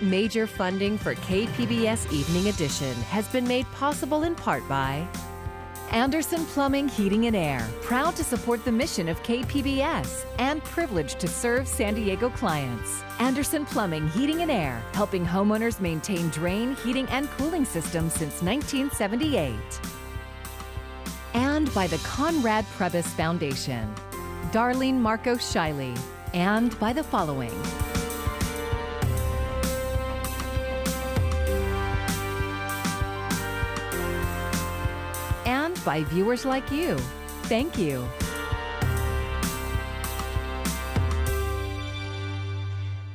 Major funding for KPBS Evening Edition has been made possible in part by Anderson Plumbing, Heating and Air, proud to support the mission of KPBS and privileged to serve San Diego clients. Anderson Plumbing, Heating and Air, helping homeowners maintain drain, heating, and cooling systems since 1978. And by the Conrad Prebys Foundation, Darlene Marco Shiley, and by the following. And by viewers like you. Thank you.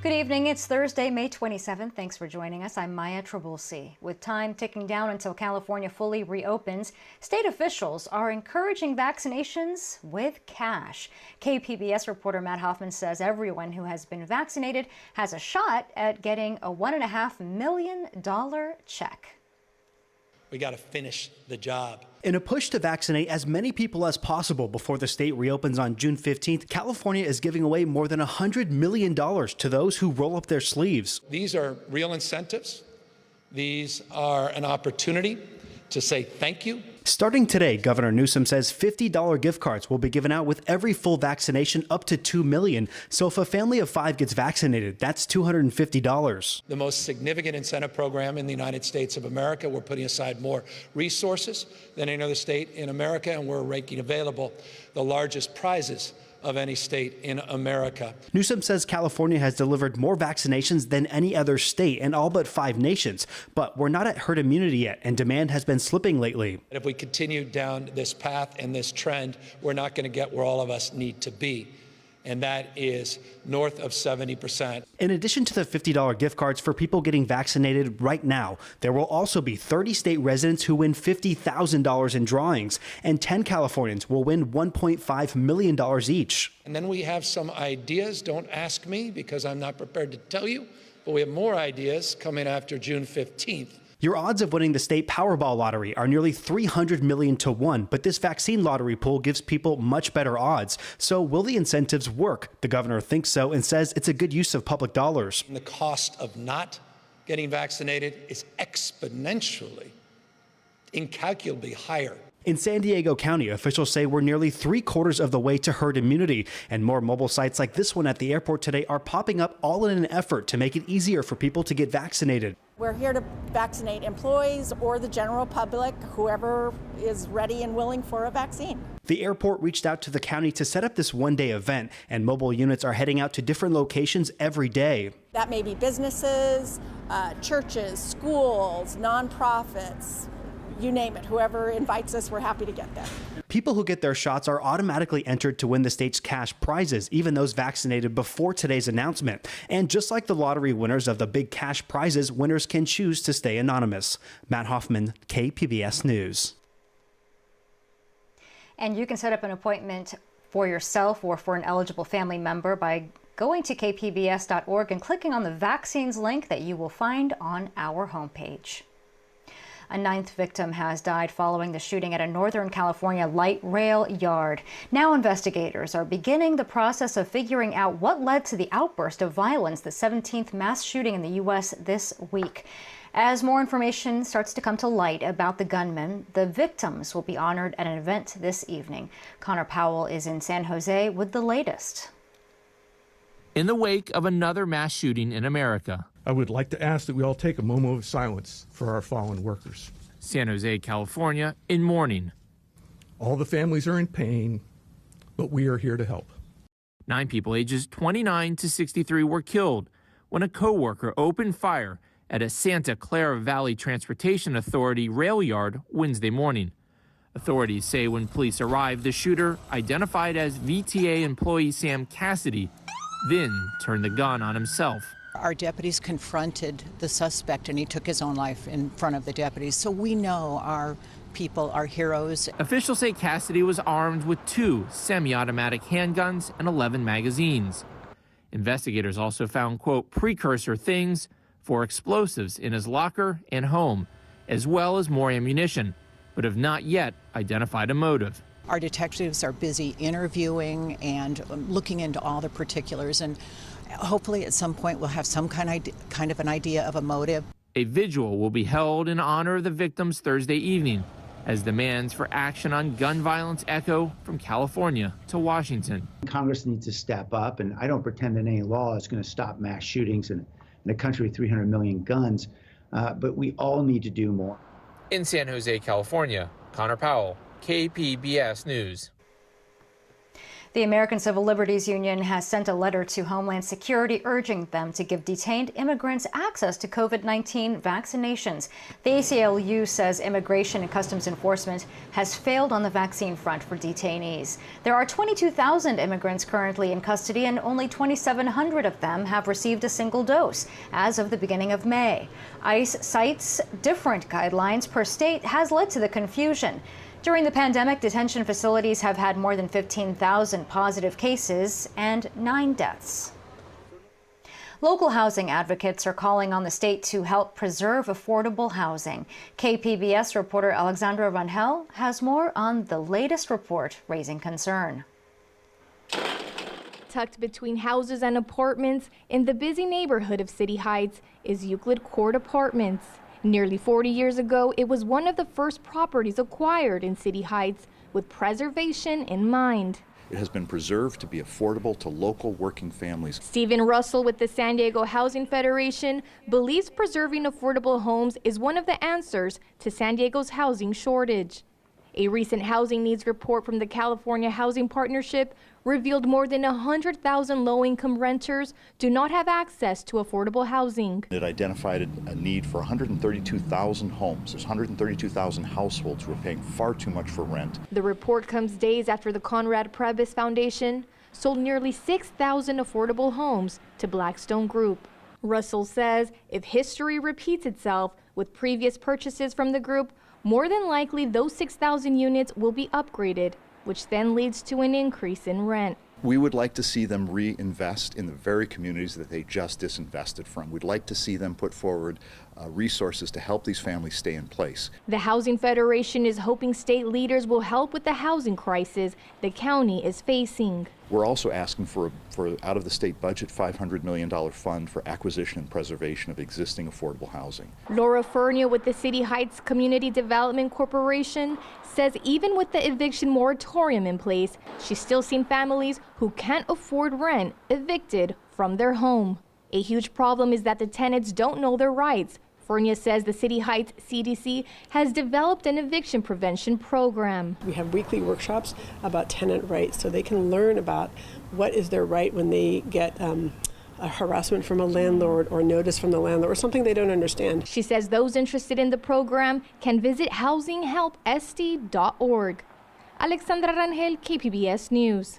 Good evening. It's Thursday, May 27th. Thanks for joining us. I'm Maya Trabulsi. With time ticking down until California fully reopens, state officials are encouraging vaccinations with cash. KPBS reporter Matt Hoffman says everyone who has been vaccinated has a shot at getting a $1.5 million check. We got to finish the job. In a push to vaccinate as many people as possible before the state reopens on June 15th, California is giving away more than $100 million to those who roll up their sleeves. These are real incentives. These are an opportunity to say thank you. Starting today, Governor Newsom says $50 gift cards will be given out with every full vaccination up to $2 million. So if a family of 5 gets vaccinated, that's $250. The most significant incentive program in the United States of America. We're putting aside more resources than any other state in America, and we're making available the largest prizes of any state in America. Newsom says California has delivered more vaccinations than any other state in all but 5 nations, but we're not at herd immunity yet, and demand has been slipping lately. If we continue down this path and this trend, we're not going to get where all of us need to be, and that is north of 70%. In addition to the $50 gift cards for people getting vaccinated right now, there will also be 30 state residents who win $50,000 in drawings, and 10 Californians will win $1.5 million each. And then we have some ideas. Don't ask me because I'm not prepared to tell you, but we have more ideas coming after June 15th. Your odds of winning the state Powerball lottery are nearly 300 million to 1, but this vaccine lottery pool gives people much better odds. So will the incentives work? The governor thinks so and says it's a good use of public dollars. The cost of not getting vaccinated is exponentially, incalculably higher. In San Diego County, officials say we're nearly 3/4 of the way to herd immunity, and more mobile sites like this one at the airport today are popping up, all in an effort to make it easier for people to get vaccinated. We're here to vaccinate employees or the general public, whoever is ready and willing for a vaccine. The airport reached out to the county to set up this one-day event, and mobile units are heading out to different locations every day. That may be businesses, churches, schools, nonprofits, you name it. Whoever invites us, we're happy to get there. People who get their shots are automatically entered to win the state's cash prizes, even those vaccinated before today's announcement. And just like the lottery winners of the big cash prizes, winners can choose to stay anonymous. Matt Hoffman, KPBS News. And you can set up an appointment for yourself or for an eligible family member by going to kpbs.org and clicking on the vaccines link that you will find on our homepage. A 9th victim has died following the shooting at a Northern California light rail yard. Now investigators are beginning the process of figuring out what led to the outburst of violence, the 17th mass shooting in the U.S. this week. As more information starts to come to light about the gunman, the victims will be honored at an event this evening. Connor Powell is in San Jose with the latest. In the wake of another mass shooting in America, I would like to ask that we all take a moment of silence for our fallen workers. San Jose, California, in mourning. All the families are in pain, but we are here to help. 9 people ages 29 to 63 were killed when a co-worker opened fire at a Santa Clara Valley Transportation Authority rail yard Wednesday morning. Authorities say when police arrived, the shooter, identified as VTA employee Sam Cassidy, then turned the gun on himself. Our deputies confronted the suspect and he took his own life in front of the deputies. So we know our people are heroes. Officials say Cassidy was armed with 2 semi-automatic handguns and 11 magazines. Investigators also found, quote, precursor things for explosives in his locker and home, as well as more ammunition, but have not yet identified a motive. Our detectives are busy interviewing and looking into all the particulars, and hopefully at some point we'll have some kind of an idea of a motive. A vigil will be held in honor of the victims Thursday evening as demands for action on gun violence echo from California to Washington. Congress needs to step up, and I don't pretend that any law is going to stop mass shootings in a country with 300 million guns, but we all need to do more. In San Jose, California, Connor Powell, KPBS News. The American Civil Liberties Union has sent a letter to Homeland Security urging them to give detained immigrants access to COVID-19 vaccinations. The ACLU says Immigration and Customs Enforcement has failed on the vaccine front for detainees. There are 22,000 immigrants currently in custody, and only 2,700 of them have received a single dose as of the beginning of May. ICE cites different guidelines per state has led to the confusion. During the pandemic, detention facilities have had more than 15,000 positive cases and 9 deaths. Local housing advocates are calling on the state to help preserve affordable housing. KPBS reporter Alexandra Rangel has more on the latest report raising concern. Tucked between houses and apartments in the busy neighborhood of City Heights is Euclid Court Apartments. Nearly 40 years ago, it was one of the first properties acquired in City Heights with preservation in mind. It has been preserved to be affordable to local working families. Stephen Russell with the San Diego Housing Federation believes preserving affordable homes is one of the answers to San Diego's housing shortage. A recent housing needs report from the California Housing Partnership revealed more than 100,000 low-income renters do not have access to affordable housing. It identified a need for 132,000 homes. There's 132,000 households who are paying far too much for rent. The report comes days after the Conrad Prebys Foundation sold nearly 6,000 affordable homes to Blackstone Group. Russell says if history repeats itself with previous purchases from the group, more than likely those 6,000 units will be upgraded, which then leads to an increase in rent. We would like to see them reinvest in the very communities that they just disinvested from. We'd like to see them put forward resources to help these families stay in place. The Housing Federation is hoping state leaders will help with the housing crisis the county is facing. We're also asking for out of the state budget $500 million fund for acquisition and preservation of existing affordable housing. Laura Furnia with the City Heights Community Development Corporation says even with the eviction moratorium in place, she's still seen families who can't afford rent evicted from their home. A huge problem is that the tenants don't know their rights. Furnia says the City Heights CDC has developed an eviction prevention program. We have weekly workshops about tenant rights so they can learn about what is their right when they get a harassment from a landlord or notice from the landlord or something they don't understand. She says those interested in the program can visit housinghelpsd.org. Alexandra Rangel, KPBS News.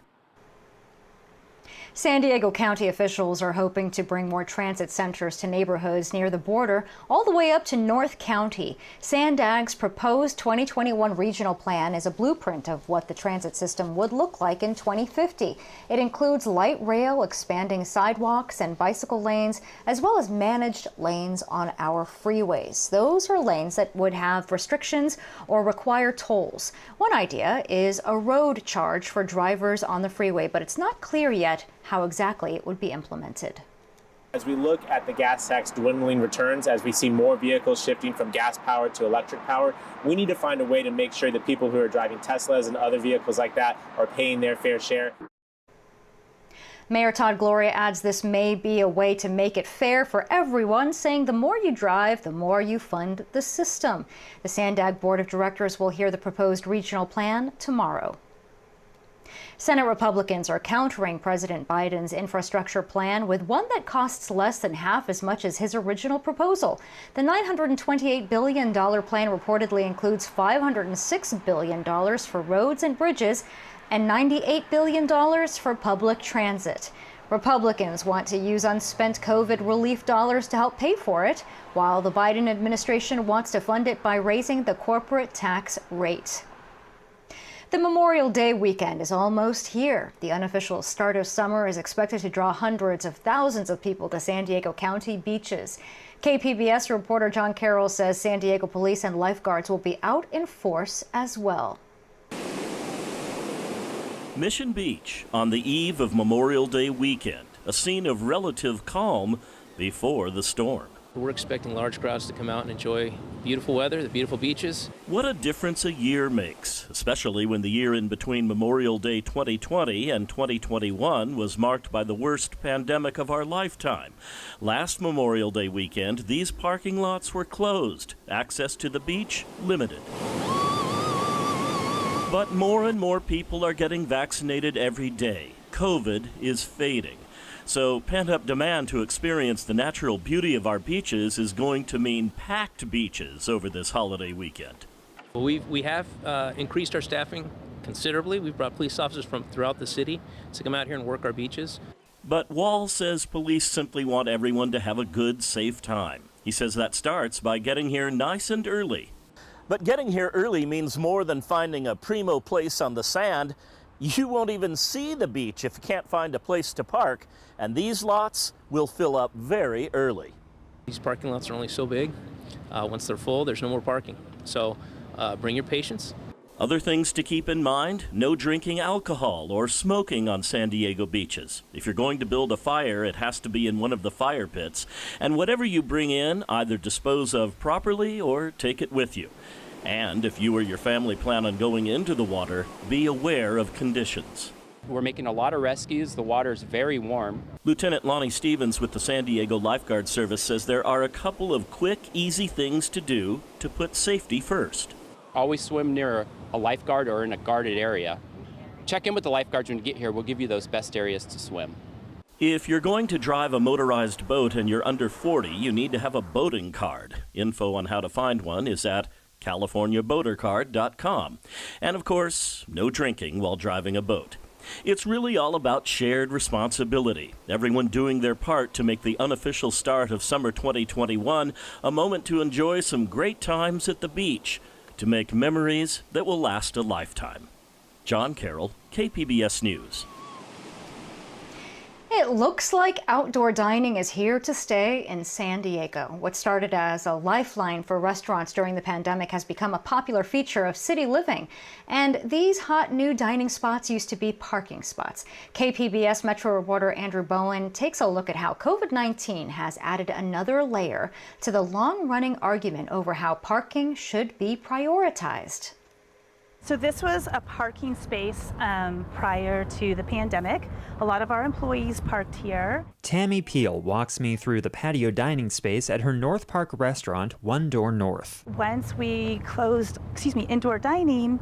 San Diego County officials are hoping to bring more transit centers to neighborhoods near the border, all the way up to North County. SANDAG's proposed 2021 regional plan is a blueprint of what the transit system would look like in 2050. It includes light rail, expanding sidewalks and bicycle lanes, as well as managed lanes on our freeways. Those are lanes that would have restrictions or require tolls. One idea is a road charge for drivers on the freeway, but it's not clear yet how exactly it would be implemented. As we look at the gas tax dwindling returns, as we see more vehicles shifting from gas power to electric power, we need to find a way to make sure that people who are driving Teslas and other vehicles like that are paying their fair share. Mayor Todd Gloria adds this may be a way to make it fair for everyone, saying the more you drive, the more you fund the system. The SANDAG Board of Directors will hear the proposed regional plan tomorrow. Senate Republicans are countering President Biden's infrastructure plan with one that costs less than half as much as his original proposal. The $928 billion plan reportedly includes $506 billion for roads and bridges and $98 billion for public transit. Republicans want to use unspent COVID relief dollars to help pay for it, while the Biden administration wants to fund it by raising the corporate tax rate. The Memorial Day weekend is almost here. The unofficial start of summer is expected to draw hundreds of thousands of people to San Diego County beaches. KPBS reporter John Carroll says San Diego police and lifeguards will be out in force as well. Mission Beach on the eve of Memorial Day weekend, a scene of relative calm before the storm. We're expecting large crowds to come out and enjoy beautiful weather, the beautiful beaches. What a difference a year makes, especially when the year in between Memorial Day 2020 and 2021 was marked by the worst pandemic of our lifetime. Last Memorial Day weekend, these parking lots were closed, access to the beach limited. But more and more people are getting vaccinated every day. COVID is fading. So pent-up demand to experience the natural beauty of our beaches is going to mean packed beaches over this holiday weekend. Well, we have increased our staffing considerably. We've brought police officers from throughout the city to come out here and work our beaches. But Wall says police simply want everyone to have a good, safe time. He says that starts by getting here nice and early. But getting here early means more than finding a primo place on the sand. You won't even see the beach if you can't find a place to park, and these lots will fill up very early. These parking lots are only so big. Once they're full, there's no more parking. So bring your patience. Other things to keep in mind: no drinking alcohol or smoking on San Diego beaches. If you're going to build a fire, it has to be in one of the fire pits. And whatever you bring in, either dispose of properly or take it with you. And if you or your family plan on going into the water, be aware of conditions. We're making a lot of rescues. The water's very warm. Lieutenant Lonnie Stevens with the San Diego Lifeguard Service says there are a couple of quick, easy things to do to put safety first. Always swim near a lifeguard or in a guarded area. Check in with the lifeguards when you get here. We'll give you those best areas to swim. If you're going to drive a motorized boat and you're under 40, you need to have a boating card. Info on how to find one is at CaliforniaBoaterCard.com. And of course, no drinking while driving a boat. It's really all about shared responsibility, everyone doing their part to make the unofficial start of summer 2021 a moment to enjoy some great times at the beach, to make memories that will last a lifetime. John Carroll, KPBS News. It looks like outdoor dining is here to stay in San Diego. What started as a lifeline for restaurants during the pandemic has become a popular feature of city living. And these hot new dining spots used to be parking spots. KPBS Metro reporter Andrew Bowen takes a look at how COVID-19 has added another layer to the long-running argument over how parking should be prioritized. So this was a parking space prior to the pandemic. A lot of our employees parked here. Tammy Peel walks me through the patio dining space at her North Park restaurant, One Door North. Once we closed, indoor dining,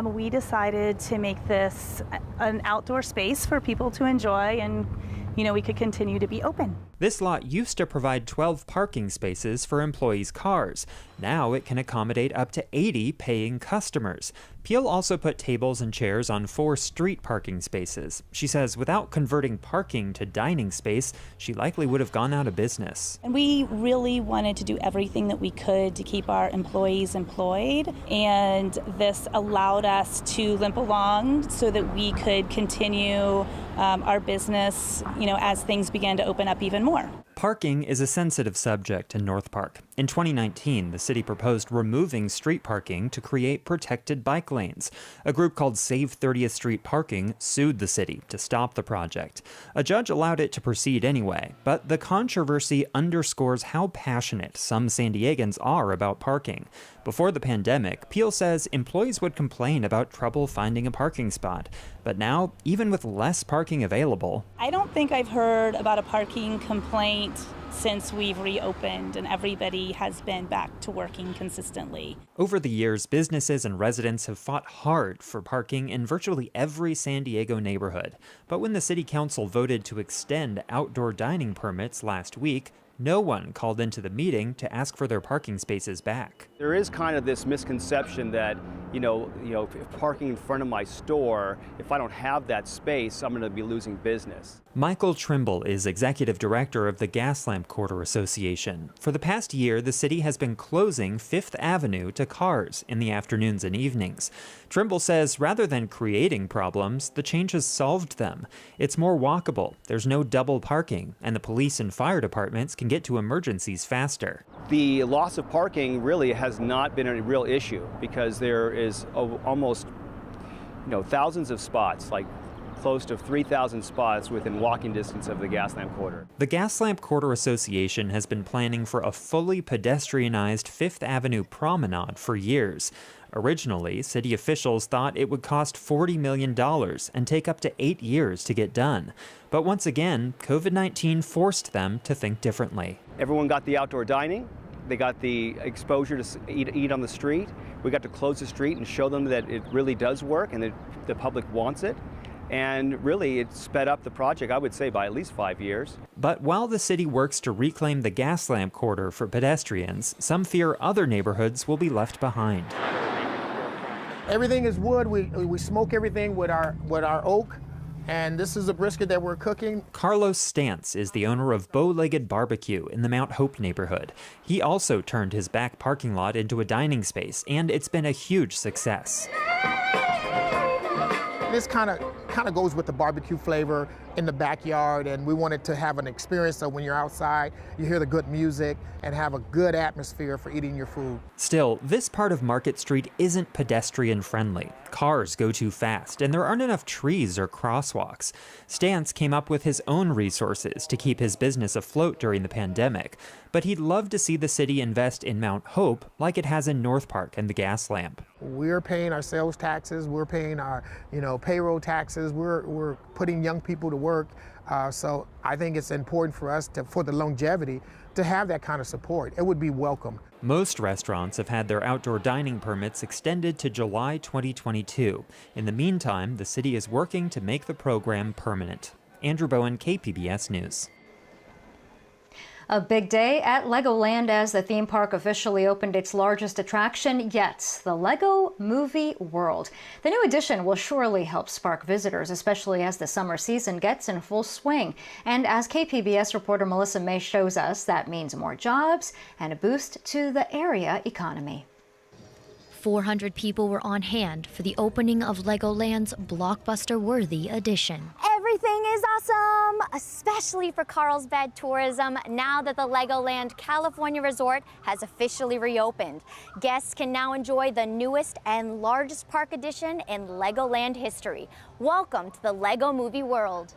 we decided to make this an outdoor space for people to enjoy, and we could continue to be open. This lot used to provide 12 parking spaces for employees' cars. Now it can accommodate up to 80 paying customers. Peel also put tables and chairs on 4 street parking spaces. She says without converting parking to dining space, she likely would have gone out of business. And we really wanted to do everything that we could to keep our employees employed, and this allowed us to limp along so that we could continue our business, as things began to open up even more. Parking is a sensitive subject in North Park. In 2019, the city proposed removing street parking to create protected bike lanes. A group called Save 30th Street Parking sued the city to stop the project. A judge allowed it to proceed anyway, but the controversy underscores how passionate some San Diegans are about parking. Before the pandemic, Peel says employees would complain about trouble finding a parking spot. But now, even with less parking available, I don't think I've heard about a parking complaint since we've reopened and everybody has been back to working consistently. Over the years, businesses and residents have fought hard for parking in virtually every San Diego neighborhood. But when the city council voted to extend outdoor dining permits last week, no one called into the meeting to ask for their parking spaces back. There is kind of this misconception that, if parking in front of my store, if I don't have that space, I'm going to be losing business. Michael Trimble is executive director of the Gaslamp Quarter Association. For the past year, the city has been closing Fifth Avenue to cars in the afternoons and evenings. Trimble says rather than creating problems, the change has solved them. It's more walkable, there's no double parking, and the police and fire departments can get to emergencies faster. The loss of parking really has not been a real issue because there is almost thousands of spots, like close to 3,000 spots within walking distance of the gas lamp quarter. The Gas Lamp Quarter Association has been planning for a fully pedestrianized Fifth Avenue promenade for years. Originally, city officials thought it would cost $40 million and take up to 8 years to get done. But once again, COVID-19 forced them to think differently. Everyone got the outdoor dining. They got the exposure to eat on the street. We got to close the street and show them that it really does work and that the public wants it. And really, it sped up the project, I would say, by at least 5 years. But while the city works to reclaim the gas lamp quarter for pedestrians, some fear other neighborhoods will be left behind. Everything is wood. We smoke everything with our oak, and this is a brisket that we're cooking. Carlos Stantz is the owner of Bow-Legged Barbecue in the Mount Hope neighborhood. He also turned his back parking lot into a dining space, and it's been a huge success. This kind of goes with the barbecue flavor in the backyard, and we wanted to have an experience so when you're outside, you hear the good music and have a good atmosphere for eating your food. Still, this part of Market Street isn't pedestrian friendly. Cars go too fast, and there aren't enough trees or crosswalks. Stantz came up with his own resources to keep his business afloat during the pandemic, but he'd love to see the city invest in Mount Hope like it has in North Park and the Gas Lamp. We're paying our sales taxes, we're paying our payroll taxes, we're putting young people to work. So I think it's important for us for the longevity to have that kind of support. It would be welcome. Most restaurants have had their outdoor dining permits extended to July 2022. In the meantime, the city is working to make the program permanent. Andrew Bowen, KPBS News. A big day at Legoland as the theme park officially opened its largest attraction yet, the Lego Movie World. The new addition will surely help spark visitors, especially as the summer season gets in full swing. And as KPBS reporter Melissa May shows us, that means more jobs and a boost to the area economy. 400 people were on hand for the opening of Legoland's blockbuster-worthy addition. Everything is awesome, especially for Carlsbad tourism, now that the Legoland California Resort has officially reopened. Guests can now enjoy the newest and largest park addition in Legoland history. Welcome to the Lego Movie World.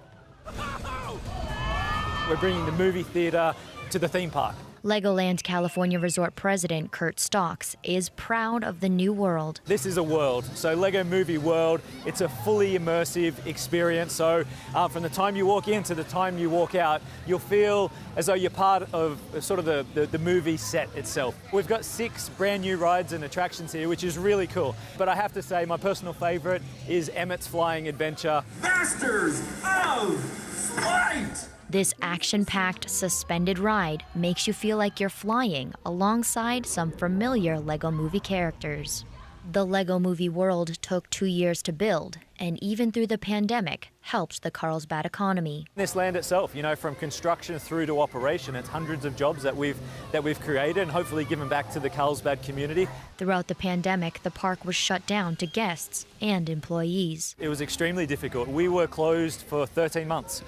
We're bringing the movie theater to the theme park. Legoland California Resort President Kurt Stocks is proud of the new world. This is a world, so Lego Movie World, it's a fully immersive experience. So from the time you walk in to the time you walk out, you'll feel as though you're part of sort of the movie set itself. We've got 6 brand new rides and attractions here, which is really cool. But I have to say, my personal favorite is Emmett's Flying Adventure. Masters of Flight! This action-packed suspended ride makes you feel like you're flying alongside some familiar Lego Movie characters. The Lego Movie World took 2 years to build, and even through the pandemic, helped the Carlsbad economy. This land itself, from construction through to operation, it's hundreds of jobs that we've created and hopefully given back to the Carlsbad community. Throughout the pandemic, the park was shut down to guests and employees. It was extremely difficult. We were closed for 13 months.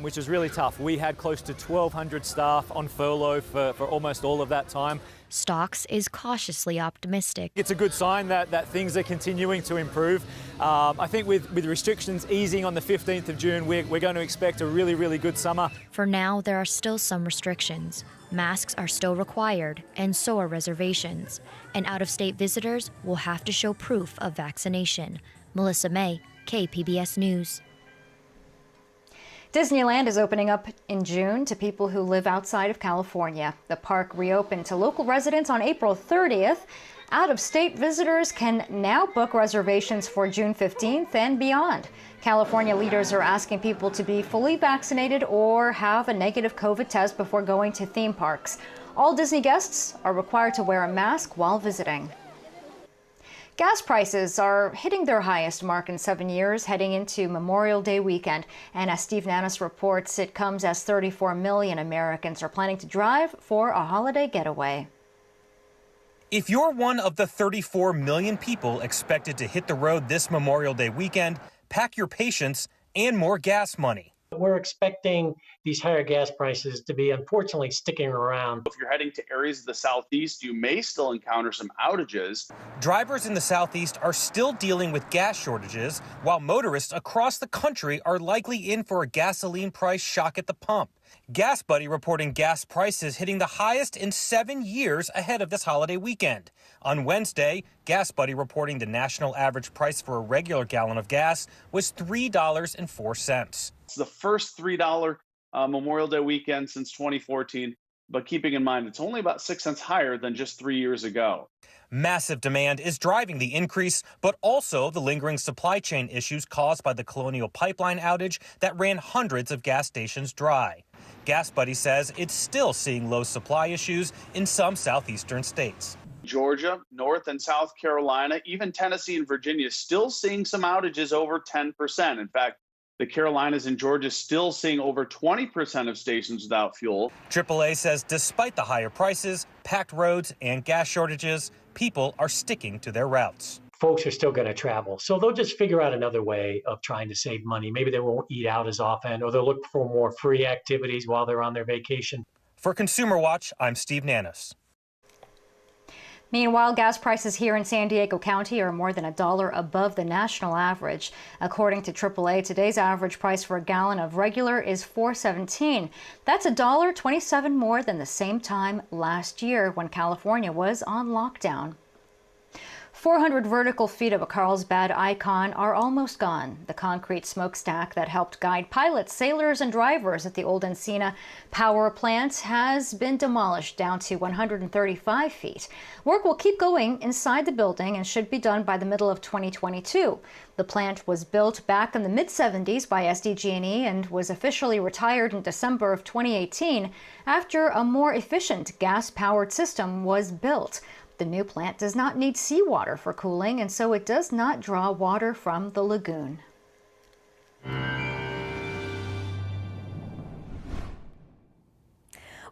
Which was really tough. We had close to 1,200 staff on furlough for almost all of that time. Stocks is cautiously optimistic. It's a good sign that things are continuing to improve. I think with restrictions easing on the 15th of June, we're going to expect a really, really good summer. For now, there are still some restrictions. Masks are still required, and so are reservations. And out-of-state visitors will have to show proof of vaccination. Melissa May, KPBS News. Disneyland is opening up in June to people who live outside of California. The park reopened to local residents on April 30th. Out-of-state visitors can now book reservations for June 15th and beyond. California leaders are asking people to be fully vaccinated or have a negative COVID test before going to theme parks. All Disney guests are required to wear a mask while visiting. Gas prices are hitting their highest mark in 7 years heading into Memorial Day weekend. And as Steve Nannis reports, it comes as 34 million Americans are planning to drive for a holiday getaway. If you're one of the 34 million people expected to hit the road this Memorial Day weekend, pack your patience and more gas money. We're expecting these higher gas prices to be unfortunately sticking around. If you're heading to areas of the southeast, you may still encounter some outages. Drivers in the southeast are still dealing with gas shortages, while motorists across the country are likely in for a gasoline price shock at the pump. Gas Buddy reporting gas prices hitting the highest in 7 years ahead of this holiday weekend. On Wednesday, Gas Buddy reporting the national average price for a regular gallon of gas was $3.04. It's the first $3 Memorial Day weekend since 2014, but keeping in mind it's only about 6 cents higher than just 3 years ago. Massive demand is driving the increase, but also the lingering supply chain issues caused by the Colonial Pipeline outage that ran hundreds of gas stations dry. Gas Buddy says it's still seeing low supply issues in some southeastern states. Georgia, North and South Carolina, even Tennessee and Virginia still seeing some outages over 10%. In fact, the Carolinas and Georgia still seeing over 20% of stations without fuel. AAA says despite the higher prices, packed roads, and gas shortages, people are sticking to their routes. Folks are still going to travel, so they'll just figure out another way of trying to save money. Maybe they won't eat out as often, or they'll look for more free activities while they're on their vacation. For Consumer Watch, I'm Steve Nannis. Meanwhile, gas prices here in San Diego County are more than $1 above the national average. According to AAA, today's average price for a gallon of regular is $4.17. That's $1.27 more than the same time last year when California was on lockdown. 400 vertical feet of a Carlsbad icon are almost gone. The concrete smokestack that helped guide pilots, sailors, and drivers at the old Encina power plant has been demolished down to 135 feet. Work will keep going inside the building and should be done by the middle of 2022. The plant was built back in the mid-70s by SDG&E and was officially retired in December of 2018 after a more efficient gas-powered system was built. The new plant does not need seawater for cooling, and so it does not draw water from the lagoon.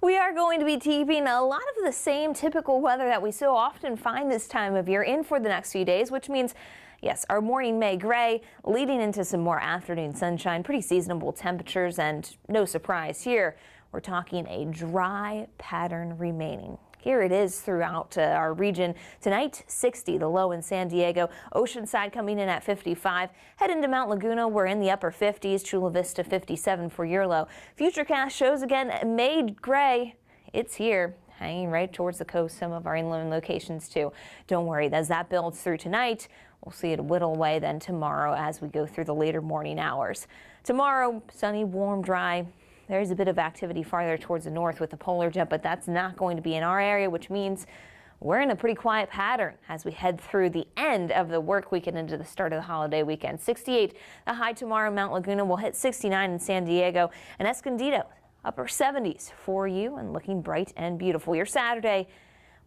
We are going to be keeping a lot of the same typical weather that we so often find this time of year in for the next few days, which means, yes, our morning may gray, leading into some more afternoon sunshine, pretty seasonable temperatures, and no surprise here, we're talking a dry pattern remaining. Here it is throughout our region. Tonight, 60, the low in San Diego. Oceanside coming in at 55. Head into Mount Laguna, we're in the upper 50s. Chula Vista, 57 for your low. Futurecast shows again made gray. It's here, hanging right towards the coast. Some of our inland locations too. Don't worry, as that builds through tonight, we'll see it whittle away then tomorrow as we go through the later morning hours. Tomorrow, sunny, warm, dry. There's a bit of activity farther towards the north with the polar jet, but that's not going to be in our area, which means we're in a pretty quiet pattern as we head through the end of the work week and into the start of the holiday weekend. 68, the high tomorrow. Mount Laguna will hit 69 in San Diego, and Escondido, upper 70s for you and looking bright and beautiful. Your Saturday,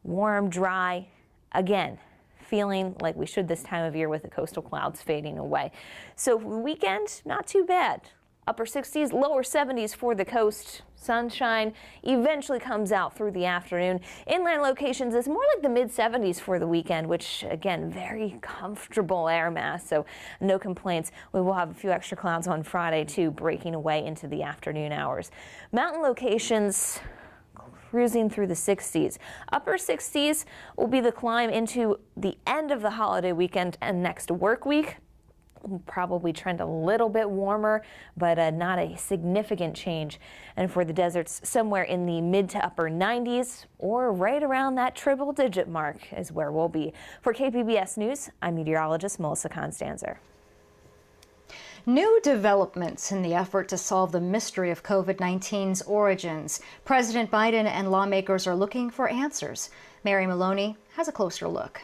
warm, dry, again, feeling like we should this time of year with the coastal clouds fading away. So weekend, not too bad. Upper 60s, lower 70s for the coast. Sunshine eventually comes out through the afternoon. Inland locations is more like the mid-70s for the weekend, which, again, very comfortable air mass, so no complaints. We will have a few extra clouds on Friday, too, breaking away into the afternoon hours. Mountain locations cruising through the 60s. Upper 60s will be the climb into the end of the holiday weekend and next work week. Will probably trend a little bit warmer, but not a significant change. And for the deserts, somewhere in the mid to upper 90s or right around that triple-digit mark is where we'll be. For KPBS News, I'm meteorologist Melissa Constanzer. New developments in the effort to solve the mystery of COVID-19's origins. President Biden and lawmakers are looking for answers. Mary Maloney has a closer look.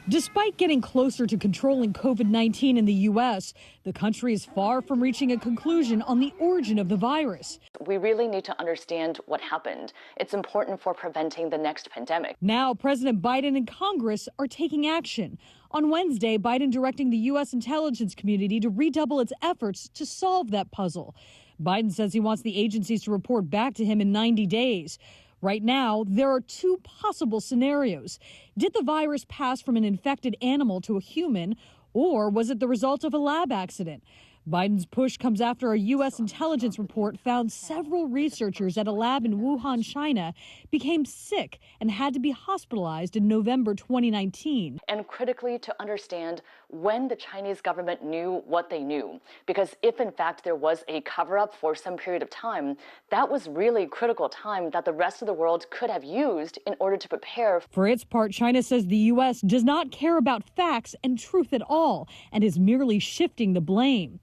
Despite getting closer to controlling COVID-19 in the U.S., the country is far from reaching a conclusion on the origin of the virus. We really need to understand what happened. It's important for preventing the next pandemic. Now, President Biden and Congress are taking action. On Wednesday, Biden directing the U.S. intelligence community to redouble its efforts to solve that puzzle. Biden says he wants the agencies to report back to him in 90 days. Right now, there are two possible scenarios. Did the virus pass from an infected animal to a human, or was it the result of a lab accident? Biden's push comes after a U.S. intelligence report found several researchers at a lab in Wuhan, China, became sick and had to be hospitalized in November 2019. And critically, to understand when the Chinese government knew what they knew. Because if, in fact, there was a cover-up for some period of time, that was really critical time that the rest of the world could have used in order to prepare. For its part, China says the U.S. does not care about facts and truth at all and is merely shifting the blame.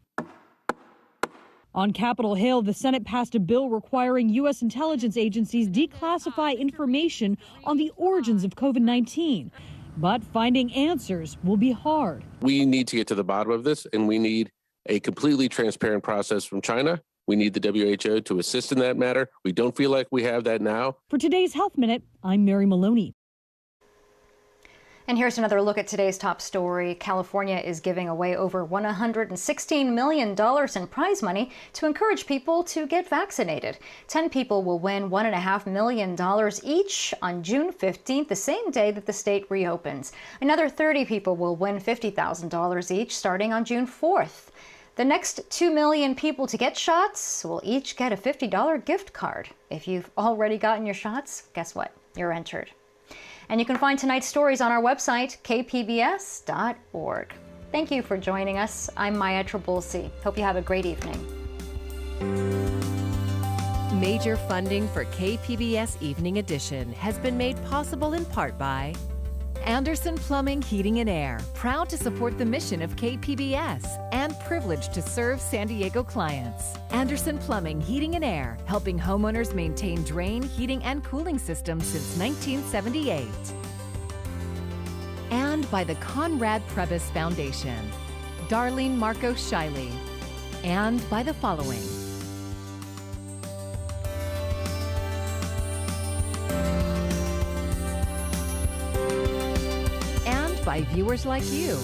On Capitol Hill, the Senate passed a bill requiring U.S. intelligence agencies declassify information on the origins of COVID-19. But finding answers will be hard. We need to get to the bottom of this, and we need a completely transparent process from China. We need the WHO to assist in that matter. We don't feel like we have that now. For today's Health Minute, I'm Mary Maloney. And here's another look at today's top story. California is giving away over $116 million in prize money to encourage people to get vaccinated. 10 people will win $1.5 million each on June 15th, the same day that the state reopens. Another 30 people will win $50,000 each starting on June 4th. The next 2 million people to get shots will each get a $50 gift card. If you've already gotten your shots, guess what? You're entered. And you can find tonight's stories on our website, kpbs.org. Thank you for joining us. I'm Maya Trabulsi. Hope you have a great evening. Major funding for KPBS Evening Edition has been made possible in part by Anderson Plumbing, Heating and Air, proud to support the mission of KPBS and privileged to serve San Diego clients. Anderson Plumbing, Heating and Air, helping homeowners maintain drain, heating, and cooling systems since 1978. And by the Conrad Prebys Foundation, Darlene Marco Shiley. And by the following. By viewers like you.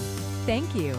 Thank you.